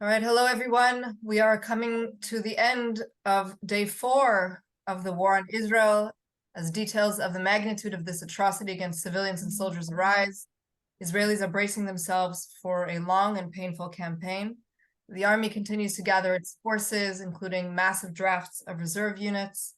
All right, hello everyone. We are coming to the end of day 4 of the war on Israel. As details of the magnitude of this atrocity against civilians and soldiers arise, Israelis are bracing themselves for a long and painful campaign. The army continues to gather its forces, including massive drafts of reserve units.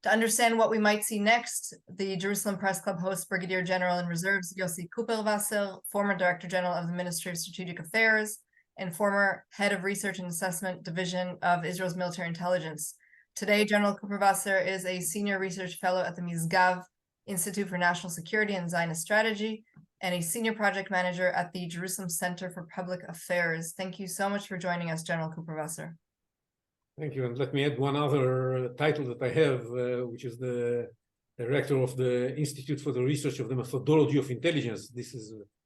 To understand what we might see next, the Jerusalem Press Club hosts Brigadier General in Reserves Yossi Kuperwasser, former Director General of the Ministry of Strategic Affairs, and former head of Research and Assessment Division of Israel's Military Intelligence. Today, General Kuperwasser is a senior research fellow at the Misgav Institute for National Security and Zionist Strategy, and a senior project manager at the Jerusalem Center for Public Affairs. Thank you so much for joining us, General Kuperwasser. Thank you. And let me add one other title that I have, which is the director of the Institute for the Research of the Methodology of Intelligence. This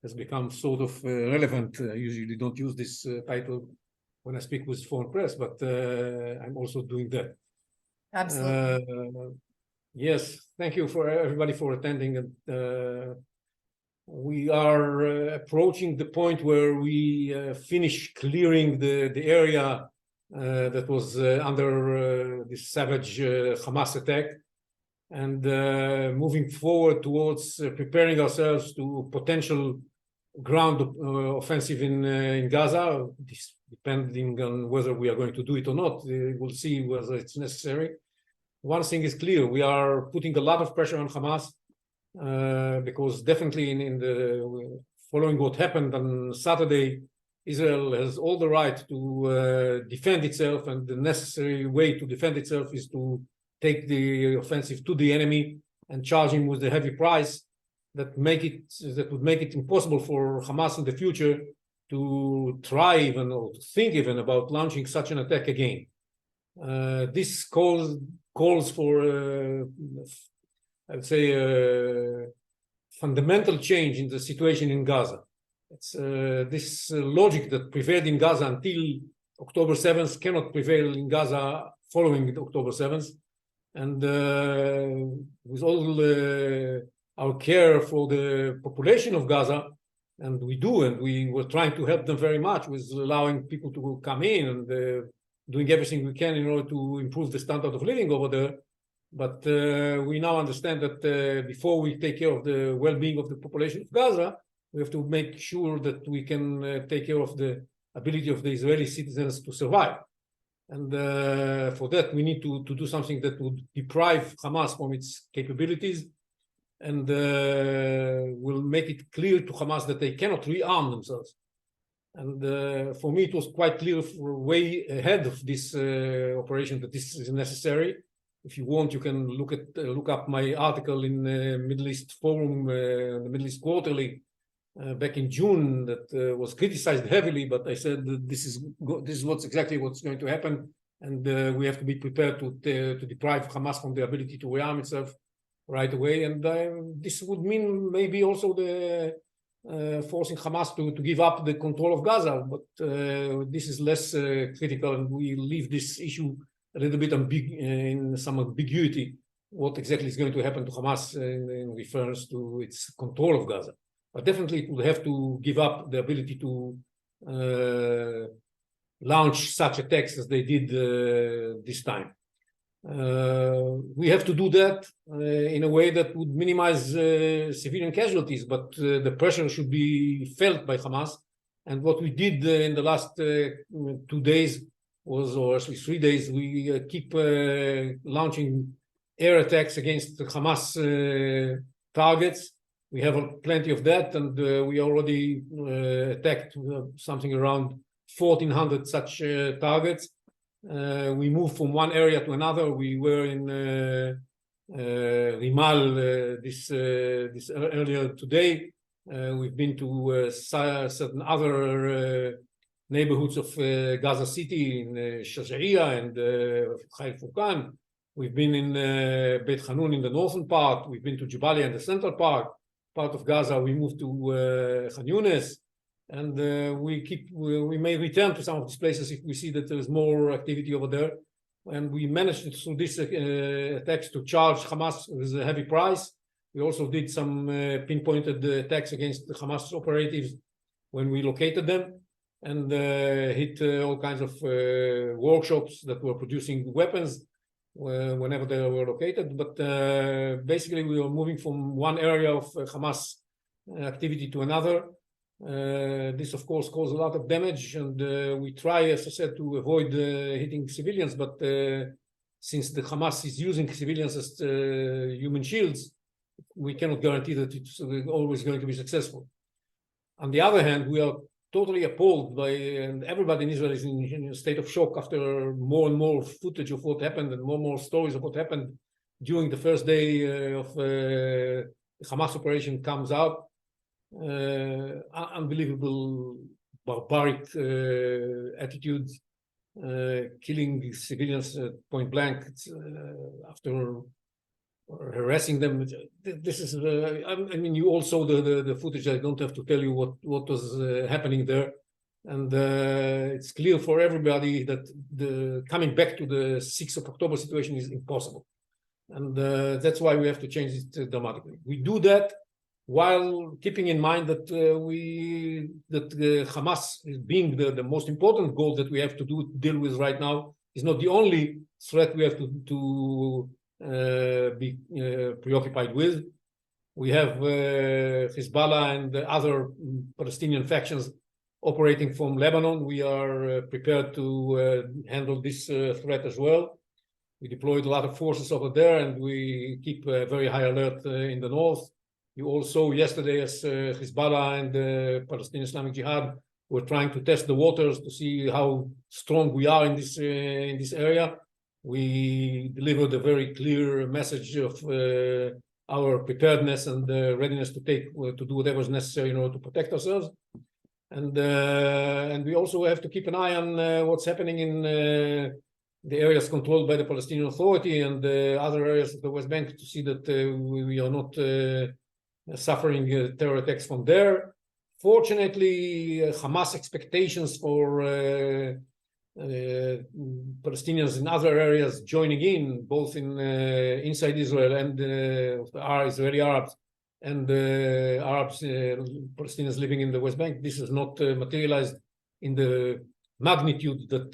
has become sort of relevant. I usually don't use this title when I speak with foreign press, but I'm also doing that. Absolutely. Yes, thank you for everybody for attending. And we are approaching the point where we finish clearing the area that was under this savage Hamas attack, and moving forward towards preparing ourselves to potential ground offensive in Gaza, depending on whether we are going to do it or not. We'll see whether it's necessary. One thing is clear: we are putting a lot of pressure on Hamas because definitely in the following what happened on Saturday, Israel has all the right to defend itself, and the necessary way to defend itself is to take the offensive to the enemy and charge him with the heavy price that would make it impossible for Hamas in the future to try even or to think even about launching such an attack again. This calls for I would say a fundamental change in the situation in Gaza. It's this logic that prevailed in Gaza until October 7th cannot prevail in Gaza following October 7th. And with all our care for the population of Gaza, and we were trying to help them very much with allowing people to come in and doing everything we can in order to improve the standard of living over there. But we now understand that before we take care of the well-being of the population of Gaza, we have to make sure that we can take care of the ability of the Israeli citizens to survive. And for that, we need to do something that would deprive Hamas from its capabilities and will make it clear to Hamas that they cannot rearm themselves. And for me, it was quite clear way ahead of this operation that this is necessary. If you want, you can look up my article in Middle East Forum, the Middle East Quarterly, back in June, that was criticized heavily, but I said that this is exactly what's going to happen, and we have to be prepared to deprive Hamas from the ability to rearm itself right away. And this would mean maybe also the forcing Hamas to give up the control of Gaza, but this is less critical, and we leave this issue a little bit in some ambiguity what exactly is going to happen to Hamas in reference to its control of Gaza. But definitely it will have to give up the ability to launch such attacks as they did this time. We have to do that in a way that would minimize civilian casualties, but the pressure should be felt by Hamas. And what we did in the last 2 days or actually 3 days, we keep launching air attacks against the Hamas targets. We have plenty of that, and we already attacked something around 1,400 such targets. We moved from one area to another. We were in Rimal this earlier today. We've been to certain other neighborhoods of Gaza City, in Shaja'iyah and Khair Furqan. We've been in Beit Hanun in the northern part. We've been to Jabalia in the central part of Gaza. We moved to Khan Yunis, and we may return to some of these places if we see that there is more activity over there. And we managed through these attacks to charge Hamas with a heavy price. We also did some pinpointed attacks against the Hamas operatives when we located them. and hit all kinds of workshops that were producing weapons whenever they were located. But basically, we were moving from one area of Hamas activity to another. This, of course, caused a lot of damage, and we try, as I said, to avoid hitting civilians. But since the Hamas is using civilians as human shields, we cannot guarantee that it's always going to be successful. On the other hand, we are totally appalled by, and everybody in Israel is in a state of shock after more and more footage of what happened and more stories of what happened during the first day of the Hamas operation comes out. Unbelievable barbaric attitudes, killing civilians point blank after harassing them. This is, I mean, you all saw the footage. I don't have to tell you what was happening there. And it's clear for everybody that the coming back to the 6th of October situation is impossible. And that's why we have to change it dramatically. We do that while keeping in mind that Hamas is being the most important goal that we have to deal with right now is not the only threat we have to be preoccupied with. We have Hezbollah and other Palestinian factions operating from Lebanon. We are prepared to handle this threat as well. We deployed a lot of forces over there, and we keep a very high alert in the north. You all saw yesterday as Hezbollah and the Palestinian Islamic Jihad were trying to test the waters to see how strong we are in this area. We delivered a very clear message of our preparedness and readiness to do whatever is necessary in order to protect ourselves. And we also have to keep an eye on what's happening in the areas controlled by the Palestinian Authority and other areas of the West Bank to see that we are not suffering terror attacks from there. Fortunately, Hamas expectations for Palestinians in other areas joining in, both in inside Israel and Israeli Arabs and Arabs, Palestinians living in the West Bank, this is not materialized in the magnitude that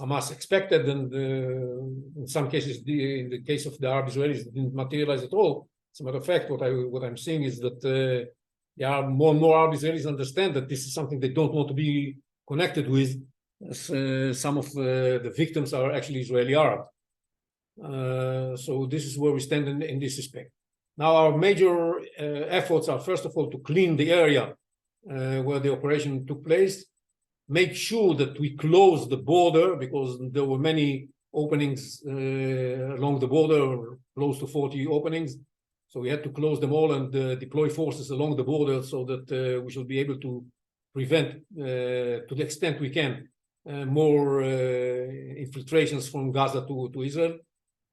Hamas expected, and in some cases, in the case of the Arab Israelis, it didn't materialize at all. As a matter of fact, what I'm seeing is that there are more and more Arab Israelis understand that this is something they don't want to be connected with. Some of the victims are actually Israeli Arabs. So this is where we stand in this respect. Now, our major efforts are, first of all, to clean the area where the operation took place, make sure that we close the border, because there were many openings along the border, close to 40 openings. So we had to close them all and deploy forces along the border so that we should be able to prevent, to the extent we can, more infiltrations from Gaza to Israel.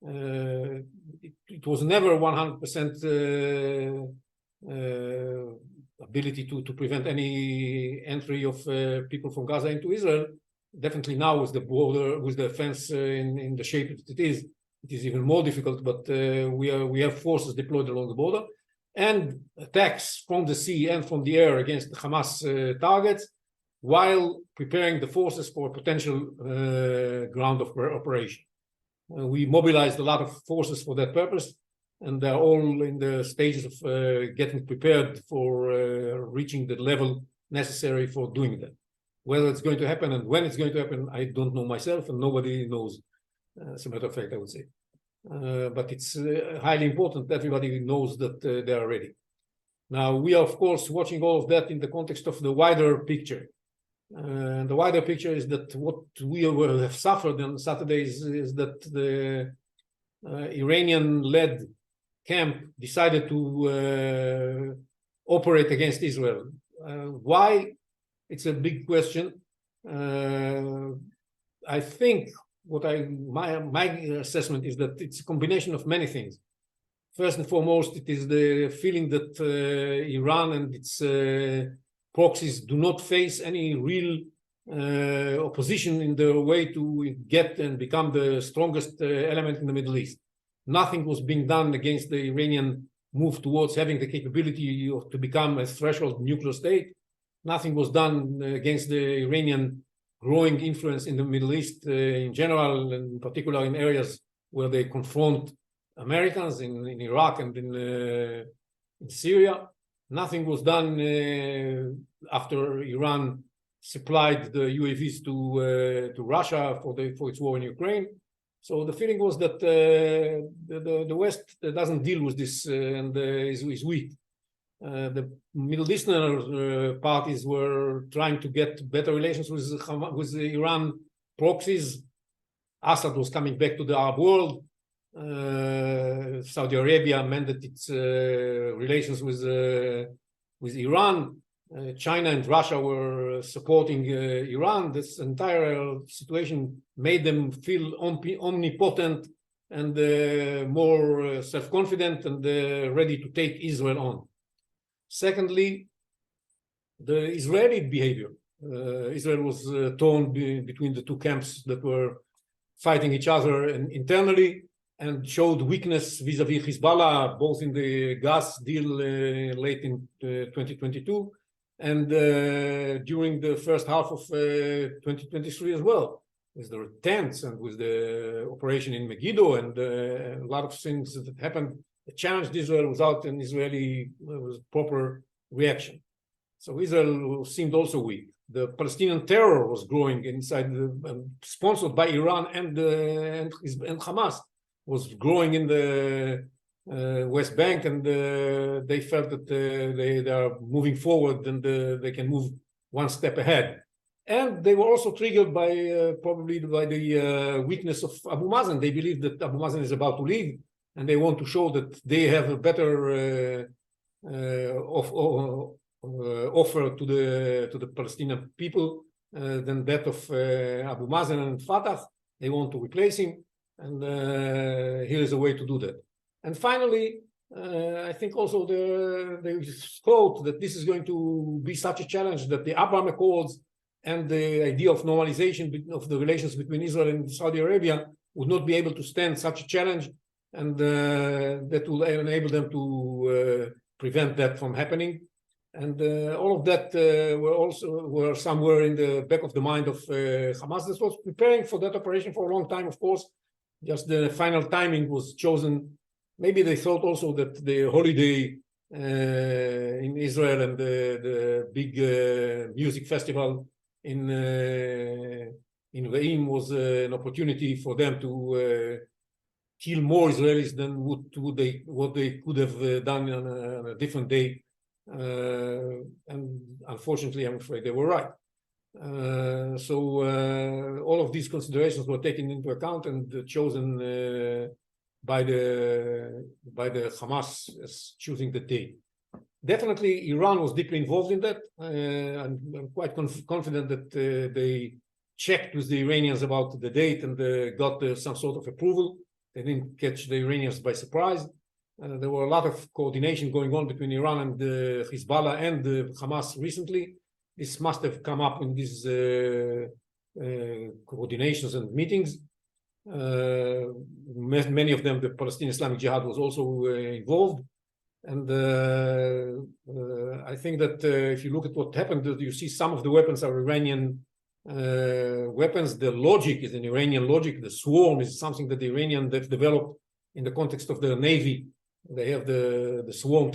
It was never 100% ability to prevent any entry of people from Gaza into Israel. Definitely now with the border, with the fence in the shape that it is even more difficult, but we have forces deployed along the border, and attacks from the sea and from the air against the Hamas targets, while preparing the forces for potential ground operation. We mobilized a lot of forces for that purpose, and they're all in the stages of getting prepared for reaching the level necessary for doing that. Whether it's going to happen and when it's going to happen, I don't know myself, and nobody knows. As a matter of fact, I would say. But it's highly important that everybody knows that they are ready. Now, we are, of course, watching all of that in the context of the wider picture. The wider picture is that what we have suffered on Saturdays is that the Iranian-led camp decided to operate against Israel. Why? It's a big question. I think my assessment is that it's a combination of many things. First and foremost, it is the feeling that Iran and its proxies do not face any real opposition in their way to get and become the strongest element in the Middle East. Nothing was being done against the Iranian move towards having the capability to become a threshold nuclear state. Nothing was done against the Iranian growing influence in the Middle East in general, and in particular in areas where they confront Americans in Iraq and in Syria. Nothing was done after Iran supplied the UAVs to Russia for its war in Ukraine. So the feeling was that the West doesn't deal with this and is weak. The Middle Eastern parties were trying to get better relations with the Iran proxies. Assad was coming back to the Arab world. Saudi Arabia mended its relations with Iran. China and Russia were supporting Iran. This entire situation made them feel omnipotent and more self-confident and ready to take Israel on. Secondly, the Israeli behavior. Israel was torn between the two camps that were fighting each other internally and showed weakness vis-a-vis Hezbollah, both in the gas deal late in 2022 and during the first half of 2023 as well, with the tents and with the operation in Megiddo and a lot of things that happened that challenged Israel without an Israeli proper reaction. So Israel seemed also weak. The Palestinian terror was growing inside, sponsored by Iran and Hamas, was growing in the West Bank, and they felt that they are moving forward and they can move one step ahead. And they were also triggered by probably by the weakness of Abu Mazen. They believe that Abu Mazen is about to leave, and they want to show that they have a better offer to the Palestinian people than that of Abu Mazen and Fatah. They want to replace him, and here is a way to do that. And finally, I think also they thought that this is going to be such a challenge that the Abraham Accords and the idea of normalization of the relations between Israel and Saudi Arabia would not be able to stand such a challenge, and that will enable them to prevent that from happening. And all of that were somewhere in the back of the mind of Hamas. This was preparing for that operation for a long time, of course. Just the final timing was chosen. Maybe they thought also that the holiday in Israel and the big music festival in Re'im was an opportunity for them to kill more Israelis than what they could have done on a different day. And unfortunately, I'm afraid they were right. So all of these considerations were taken into account and chosen by the Hamas as choosing the date. Definitely, Iran was deeply involved in that. I'm quite confident that they checked with the Iranians about the date and got some sort of approval. They didn't catch the Iranians by surprise. There were a lot of coordination going on between Iran and Hezbollah and Hamas recently. This must have come up in these coordinations and meetings. Many of them, the Palestinian Islamic Jihad was also involved. And I think that if you look at what happened, you see some of the weapons are Iranian weapons. The logic is an Iranian logic. The swarm is something that the Iranians have developed in the context of their navy. They have the swarm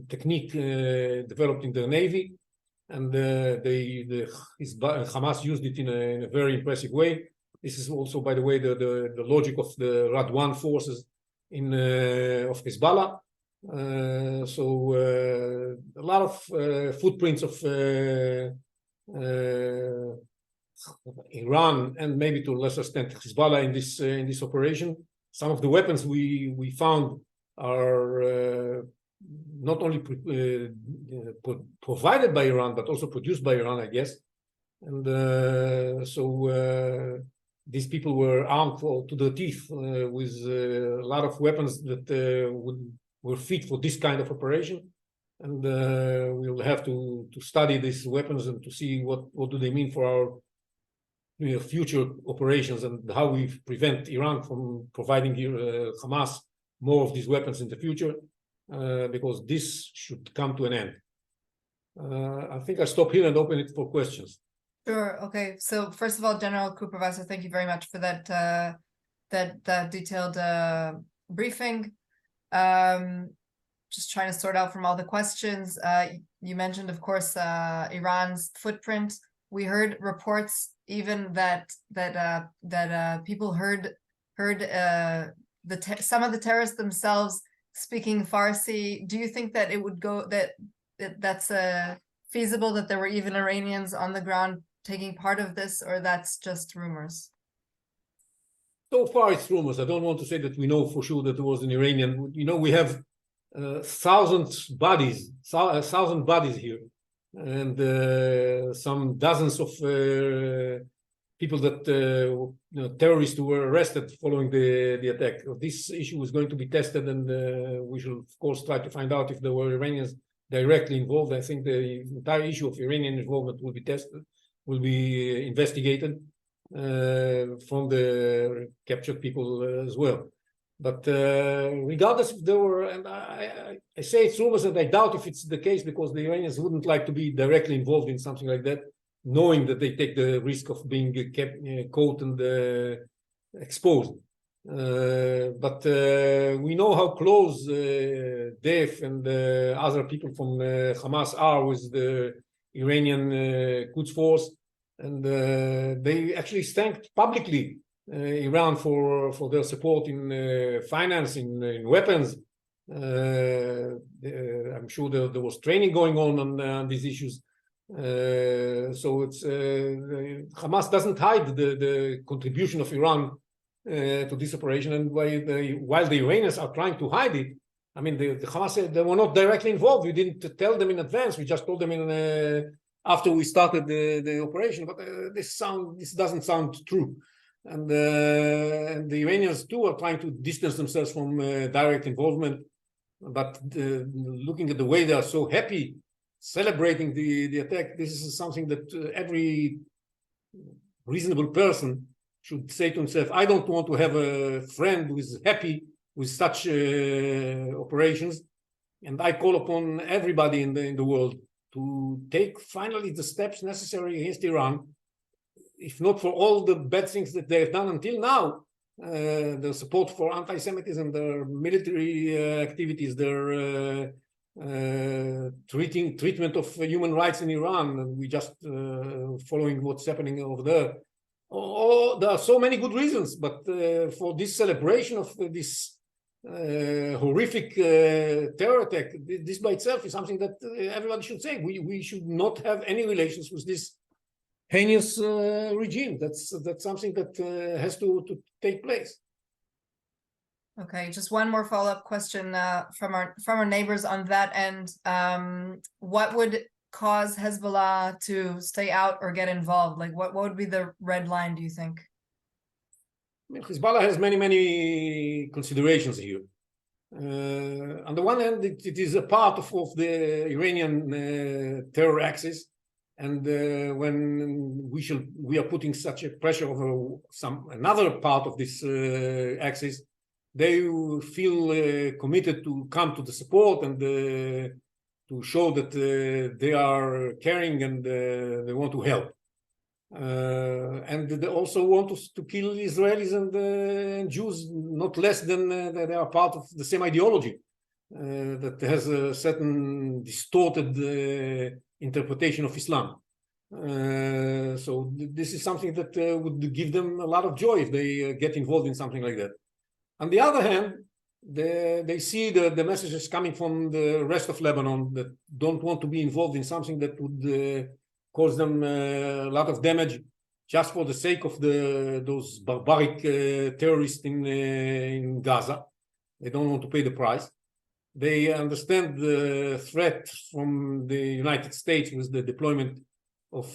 technique developed in their navy, and Hamas used it in a very impressive way. This is also, by the way, the logic of the Radwan forces of Hezbollah. So a lot of footprints of Iran and maybe to a lesser extent Hezbollah in this operation. Some of the weapons we found are not only provided by Iran but also produced by Iran, I guess. And so these people were armed to the teeth with a lot of weapons that were fit for this kind of operation. And we'll have to study these weapons and to see what do they mean for our future operations and how we prevent Iran from providing Hamas more of these weapons in the future, because this should come to an end. I think I'll stop here and open it for questions. Sure. Okay. So first of all, General Kuperwasser, thank you very much for that detailed briefing. Just trying to sort out from all the questions. You mentioned, of course, Iran's footprint. We heard reports even that people heard some of the terrorists themselves speaking Farsi. Do you think that it would go that's feasible that there were even Iranians on the ground taking part of this, or that's just rumors? So far, it's rumors. I don't want to say that we know for sure that there was an Iranian. You know, we have thousand bodies here, and some dozens of people that terrorists who were arrested following the attack. This issue is going to be tested, and we shall, of course, try to find out if there were Iranians directly involved. I think the entire issue of Iranian involvement will be tested, will be investigated from the captured people as well. But regardless if there were, and I say it's rumors, and I doubt if it's the case, because the Iranians wouldn't like to be directly involved in something like that, knowing that they take the risk of being kept, caught and exposed. But we know how close Deif and other people from Hamas are with the Iranian Quds Force, and they actually thanked publicly Iran for their support in finance, in weapons. I'm sure there was training going on these issues. So it's Hamas doesn't hide the contribution of Iran to this operation, and while the Iranians are trying to hide it, I mean, the Hamas said they were not directly involved. We didn't tell them in advance. We just told them after we started the operation. But this doesn't sound true. And the Iranians too are trying to distance themselves from direct involvement. But looking at the way they are so happy celebrating the attack, this is something that every reasonable person should say to himself, I don't want to have a friend who is happy with such operations. And I call upon everybody in the world to take finally the steps necessary against Iran, if not for all the bad things that they have done until now, their support for anti-Semitism, their military activities, their treatment of human rights in Iran, and we just following what's happening over there. There are so many good reasons, but for this celebration of this horrific terror attack, this by itself is something that everyone should say. We should not have any relations with this heinous regime. That's something that has to take place. Okay, just one more follow-up question from our neighbors on that end. What would cause Hezbollah to stay out or get involved? Like, what would be the red line, do you think? I mean, Hezbollah has many considerations here. On the one hand, it is a part of the Iranian terror axis, and when we are putting such a pressure over another part of this axis, they feel committed to come to the support and to show that they are caring and they want to help. And they also want to kill Israelis and Jews, not less than they are part of the same ideology that has a certain distorted interpretation of Islam. So this is something that would give them a lot of joy if they get involved in something like that. On the other hand, they see the messages coming from the rest of Lebanon that don't want to be involved in something that would cause them a lot of damage just for the sake of those barbaric terrorists in Gaza. They don't want to pay the price. They understand the threat from the United States with the deployment of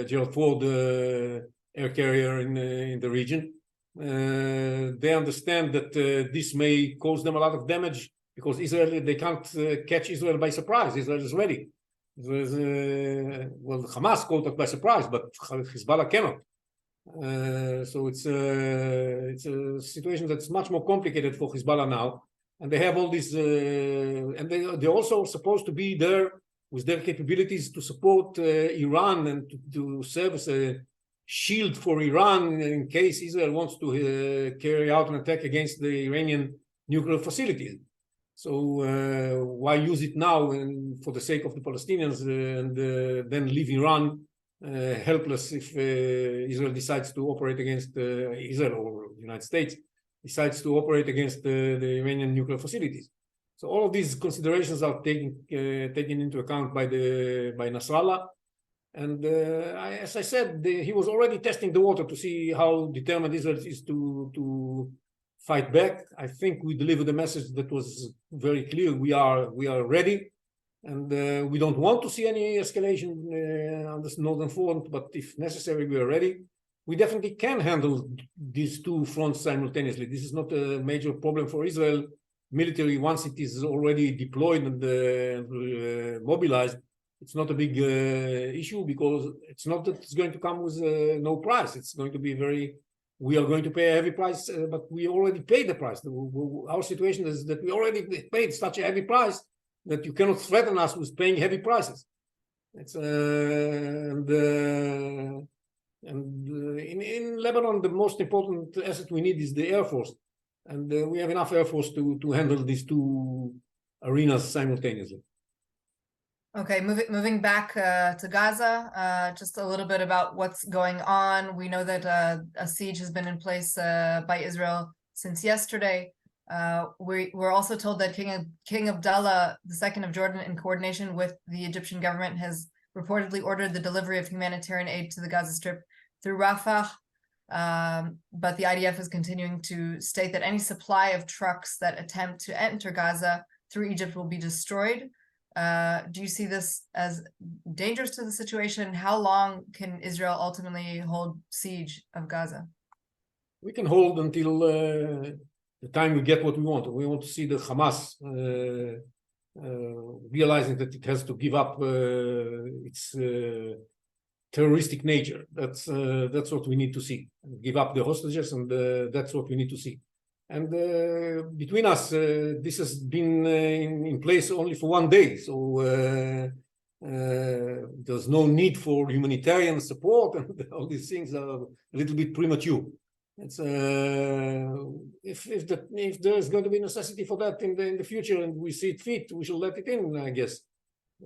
Gerald Ford air carrier in the region. They understand that this may cause them a lot of damage because they can't catch Israel by surprise. Israel is ready. Well, Hamas caught it by surprise, but Hezbollah cannot. So it's a situation that's much more complicated for Hezbollah now, and they have all these, and they're also supposed to be there with their capabilities to support Iran and to serve as a shield for Iran in case Israel wants to carry out an attack against the Iranian nuclear facilities. So why use it now and for the sake of the Palestinians and then leave Iran helpless if Israel decides to operate against Israel or the United States decides to operate against the Iranian nuclear facilities. So all of these considerations are taken into account by Nasrallah. And as I said, he was already testing the water to see how determined Israel is to fight back. I think we delivered a message that was very clear. We are ready, and we don't want to see any escalation on this northern front, but if necessary, we are ready. We definitely can handle these two fronts simultaneously. This is not a major problem for Israel military once it is already deployed and mobilized. It's not a big issue because it's not that it's going to come with no price. It's going to be we are going to pay a heavy price, but we already paid the price. Our situation is that we already paid such a heavy price that you cannot threaten us with paying heavy prices. It's in Lebanon, the most important asset we need is the Air Force. And we have enough Air Force to handle these two arenas simultaneously. Okay, moving back to Gaza, just a little bit about what's going on. We know that a siege has been in place by Israel since yesterday. We're also told that King Abdullah II of Jordan, in coordination with the Egyptian government, has reportedly ordered the delivery of humanitarian aid to the Gaza Strip through Rafah. But the IDF is continuing to state that any supply of trucks that attempt to enter Gaza through Egypt will be destroyed. Do you see this as dangerous to the situation? How long can Israel ultimately hold siege of Gaza? We can hold until the time we get what we want. We want to see the Hamas realizing that it has to give up its terroristic nature. That's what we need to see. Give up the hostages, and that's what we need to see. And between us, this has been in place only for 1 day. So there's no need for humanitarian support, and all these things are a little bit premature. It's if there's going to be necessity for that in the future, and we see it fit, we shall let it in, I guess.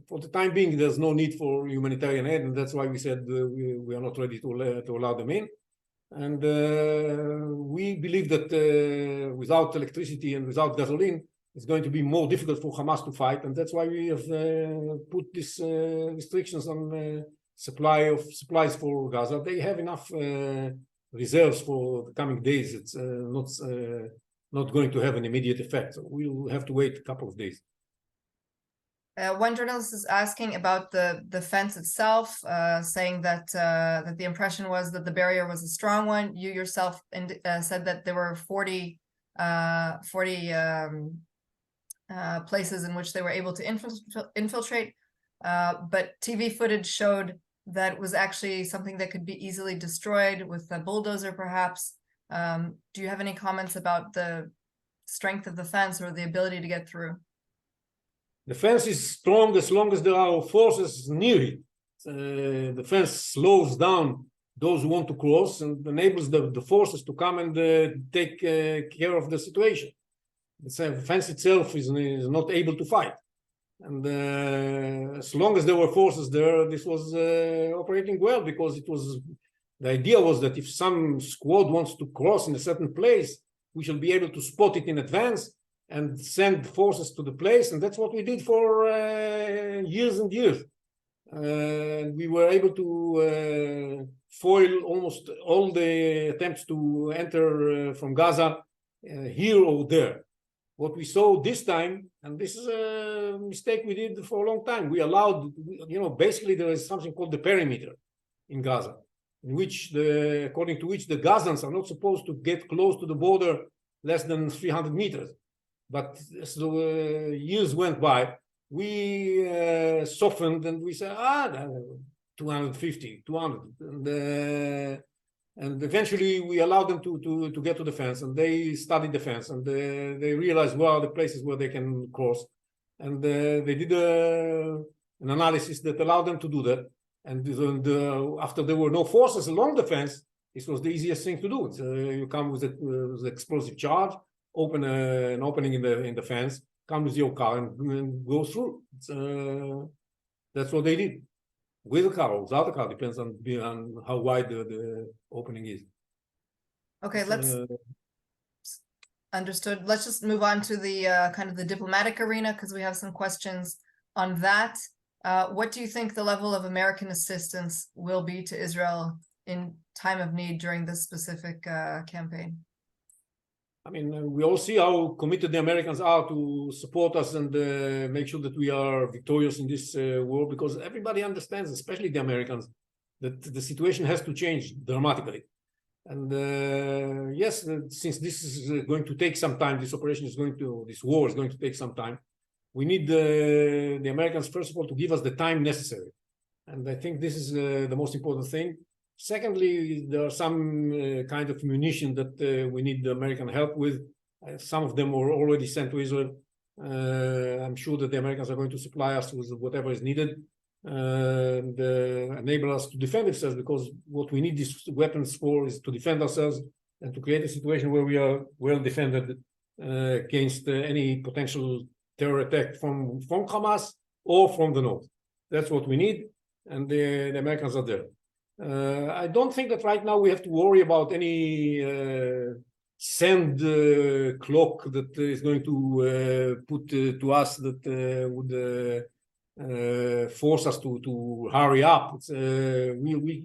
For the time being, there's no need for humanitarian aid, and that's why we said we are not ready to allow them in. And we believe that without electricity and without gasoline, it's going to be more difficult for Hamas to fight, and that's why we have put these restrictions on supplies for Gaza. They have enough reserves for the coming days. It's not going to have an immediate effect. So we'll have to wait a couple of days. One journalist is asking about the fence itself, saying that the impression was that the barrier was a strong one. You yourself said that there were 40 places in which they were able to infiltrate, but TV footage showed that it was actually something that could be easily destroyed with a bulldozer, perhaps. Do you have any comments about the strength of the fence or the ability to get through? The fence is strong as long as there are forces near it. The fence slows down those who want to cross and enables the forces to come and take care of the situation. The fence itself is not able to fight. And as long as there were forces there, this was operating well, because the idea was that if some squad wants to cross in a certain place, we shall be able to spot it in advance and send forces to the place. And that's what we did for years and years. We were able to foil almost all the attempts to enter from Gaza here or there. What we saw this time, and this is a mistake we did for a long time, we allowed, basically there is something called the perimeter in Gaza, according to which the Gazans are not supposed to get close to the border less than 300 meters. But as the years went by, we softened and we said, 250, 200. And eventually we allowed them to get to the fence, and they studied the fence, and they realized where are the places where they can cross. And they did an analysis that allowed them to do that. And after there were no forces along the fence, this was the easiest thing to do. You come with the explosive charge, open an opening in the fence, come with your car and go through. That's what they did. With a car or without a car, depends on how wide the opening is. Okay, understood. Let's just move on to the kind of the diplomatic arena, because we have some questions on that. What do you think the level of American assistance will be to Israel in time of need during this specific campaign? I mean, we all see how committed the Americans are to support us and make sure that we are victorious in this war, because everybody understands, especially the Americans, that the situation has to change dramatically. And yes, since this is going to take some time, this war is going to take some time, we need the Americans, first of all, to give us the time necessary. And I think this is the most important thing. Secondly, there are some kind of munition that we need the American help with. Some of them were already sent to Israel. I'm sure that the Americans are going to supply us with whatever is needed and enable us to defend ourselves, because what we need these weapons for is to defend ourselves and to create a situation where we are well defended against any potential terror attack from Hamas or from the north. That's what we need, and the Americans are there. I don't think that right now we have to worry about any send clock that is going to put to us that would force us to hurry up. We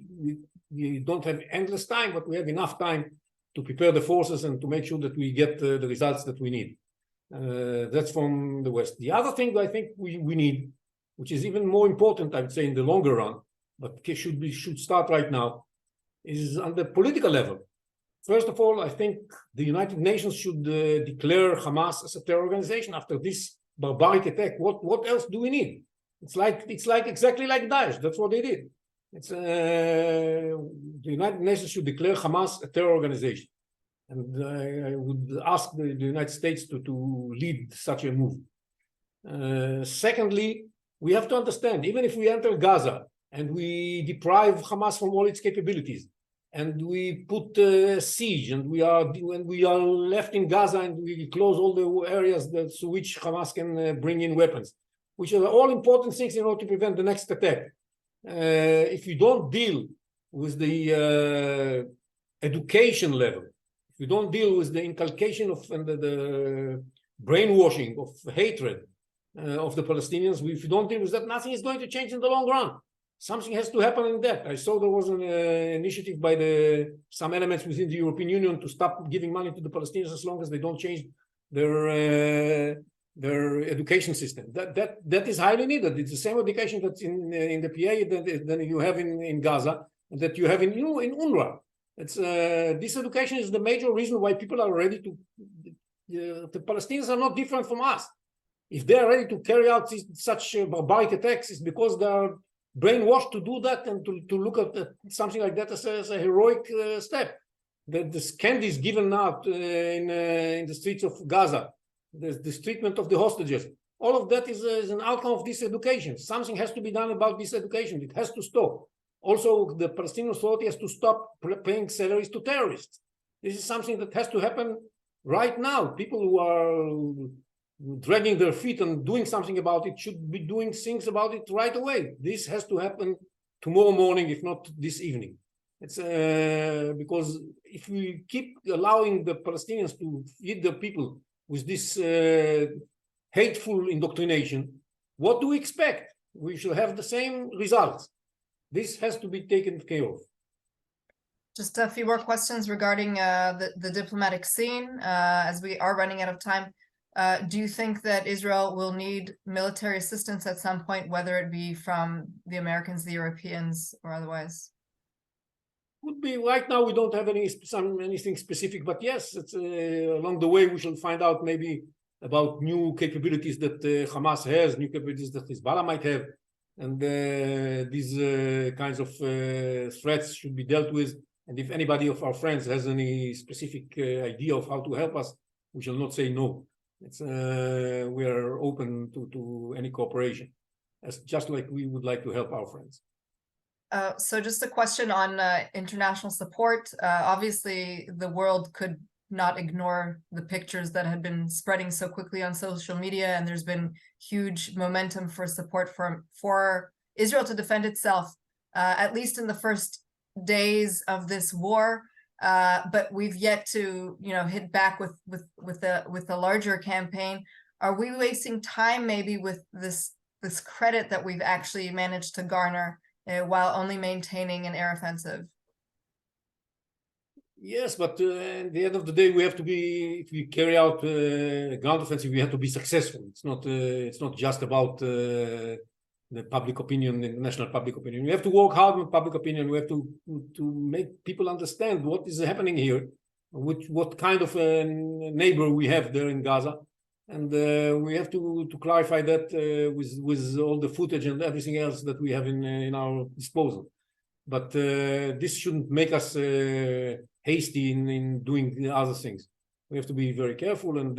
don't have endless time, but we have enough time to prepare the forces and to make sure that we get the results that we need. That's from the West. The other thing I think we need, which is even more important, I would say, in the longer run, but should start right now, is on the political level. First of all, I think the United Nations should declare Hamas as a terror organization after this barbaric attack. What else do we need? It's like exactly like Daesh. That's what they did. The United Nations should declare Hamas a terror organization, and I would ask the United States to lead such a move. Secondly, we have to understand, even if we enter Gaza and we deprive Hamas from all its capabilities, and we put siege, and we are left in Gaza, and we close all the areas through which Hamas can bring in weapons, which are all important things in order to prevent the next attack. If you don't deal with the education level, if you don't deal with the inculcation of and the brainwashing of hatred of the Palestinians, if you don't deal with that, nothing is going to change in the long run. Something has to happen in that. I saw there was an initiative by some elements within the European Union to stop giving money to the Palestinians as long as they don't change their education system. That is highly needed. It's the same education that's in the PA that you have in Gaza, and that you have in UNRWA. This education is the major reason why people are ready to. The Palestinians are not different from us. If they are ready to carry out such barbaric attacks, it's because they are brainwashed to do that and to look at something like that as a heroic step. The candies given out in the streets of Gaza, the treatment of the hostages, all of that is an outcome of this education. Something has to be done about this education. It has to stop. Also, the Palestinian Authority has to stop paying salaries to terrorists. This is something that has to happen right now. People who are dragging their feet and doing something about it should be doing things about it right away. This has to happen tomorrow morning, if not this evening. It's because if we keep allowing the Palestinians to feed the people with this hateful indoctrination, what do we expect? We shall have the same results. This has to be taken care of. Just a few more questions regarding the diplomatic scene, as we are running out of time. Do you think that Israel will need military assistance at some point, whether it be from the Americans, the Europeans, or otherwise? Would be right now. We don't have anything specific, but yes, it's along the way we shall find out maybe about new capabilities that Hamas has, new capabilities that Hezbollah might have, and these kinds of threats should be dealt with. And if anybody of our friends has any specific idea of how to help us, we shall not say no. We are open to any cooperation. as just like we would like to help our friends. So just a question on international support. Obviously, the world could not ignore the pictures that had been spreading so quickly on social media, and there's been huge momentum for support for Israel to defend itself, at least in the first days of this war. But we've yet to, hit back with a larger campaign. Are we wasting time maybe with this credit that we've actually managed to garner while only maintaining an air offensive? Yes, but at the end of the day, we have to be. If we carry out ground offensive, we have to be successful. It's not just about the public opinion, the national public opinion. We have to work hard with public opinion. We have to make people understand what is happening here, what kind of a neighbor we have there in Gaza, and we have to clarify that with all the footage and everything else that we have in our disposal. But this shouldn't make us hasty in doing other things. We have to be very careful and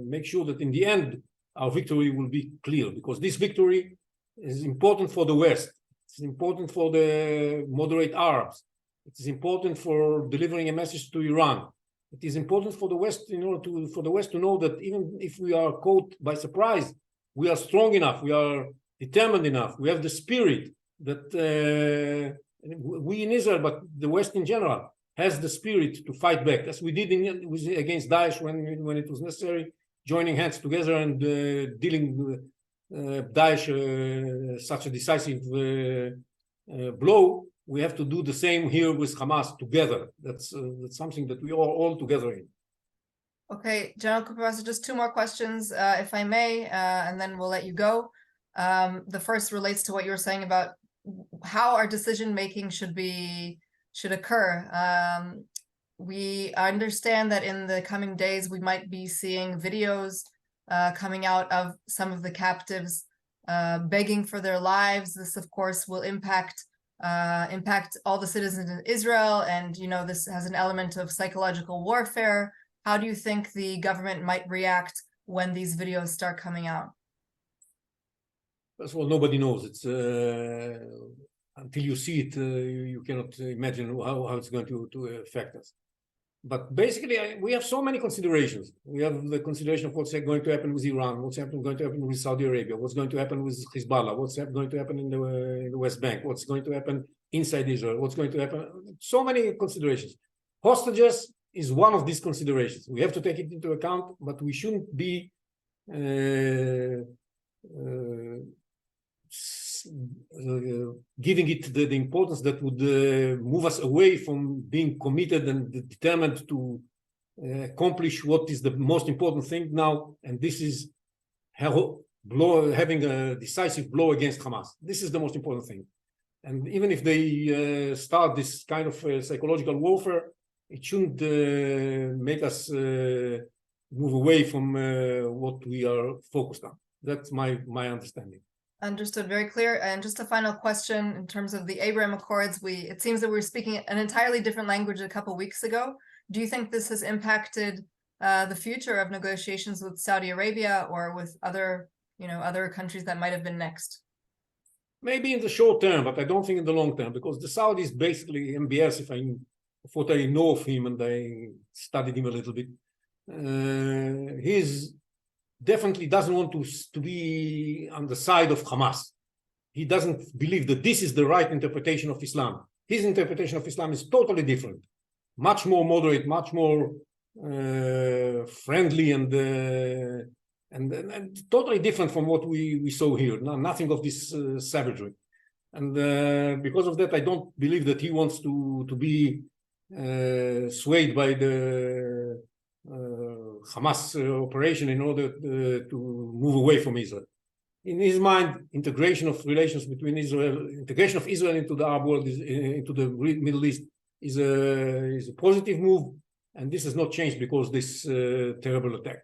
make sure that in the end our victory will be clear, because this victory is important for the West. It's important for the moderate Arabs. It is important for delivering a message to Iran. It is important for the West, for the West to know that even if we are caught by surprise, we are strong enough, we are determined enough, we have the spirit that we in Israel, but the West in general, has the spirit to fight back, as we did against Daesh when it was necessary, joining hands together and dealing with Daesh such a decisive blow. We have to do the same here with Hamas together. That's something that we are all together in. Okay, General Kuperwasser, just two more questions, if I may, and then we'll let you go. The first relates to what you were saying about how our decision-making should occur. We understand that in the coming days, we might be seeing videos coming out of some of the captives begging for their lives. This, of course, will impact all the citizens in Israel, and this has an element of psychological warfare. How do you think the government might react when these videos start coming out? First of all, nobody knows. It's until you see it, you cannot imagine how it's going to affect us. But basically, we have so many considerations. We have the consideration of what's going to happen with Iran, what's going to happen with Saudi Arabia, what's going to happen with Hezbollah, what's going to happen in the West Bank, what's going to happen inside Israel, what's going to happen. So many considerations. Hostages is one of these considerations. We have to take it into account, but we shouldn't be giving it the importance that would move us away from being committed and determined to accomplish what is the most important thing now, and this is having a decisive blow against Hamas. This is the most important thing. And even if they start this kind of psychological warfare, it shouldn't make us move away from what we are focused on. That's my understanding. Understood, very clear. And just a final question in terms of the Abraham Accords, it seems that we were speaking an entirely different language a couple of weeks ago. Do you think this has impacted the future of negotiations with Saudi Arabia or with other countries that might have been next? Maybe in the short term, but I don't think in the long term, because the Saudis basically, MBS, if what I know of him and I studied him a little bit, he's definitely doesn't want to be on the side of Hamas. He doesn't believe that this is the right interpretation of Islam. His interpretation of Islam is totally different, much more moderate, much more friendly, and totally different from what we saw here. Nothing of this savagery. And because of that, I don't believe that he wants to be swayed by the Hamas operation in order to move away from Israel. In his mind, integration of Israel into the Arab world, into the Middle East, is a positive move, and this has not changed because this terrible attack.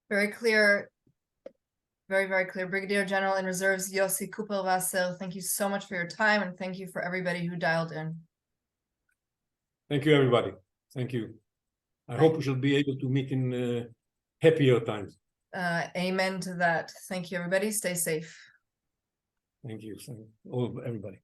Very clear. Very, very clear. Brigadier General in Reserves, Yossi Kuperwasser, thank you so much for your time, and thank you for everybody who dialed in. Thank you, everybody. Thank you. I hope we shall be able to meet in happier times. Amen to that. Thank you, everybody. Stay safe. Thank you, everybody.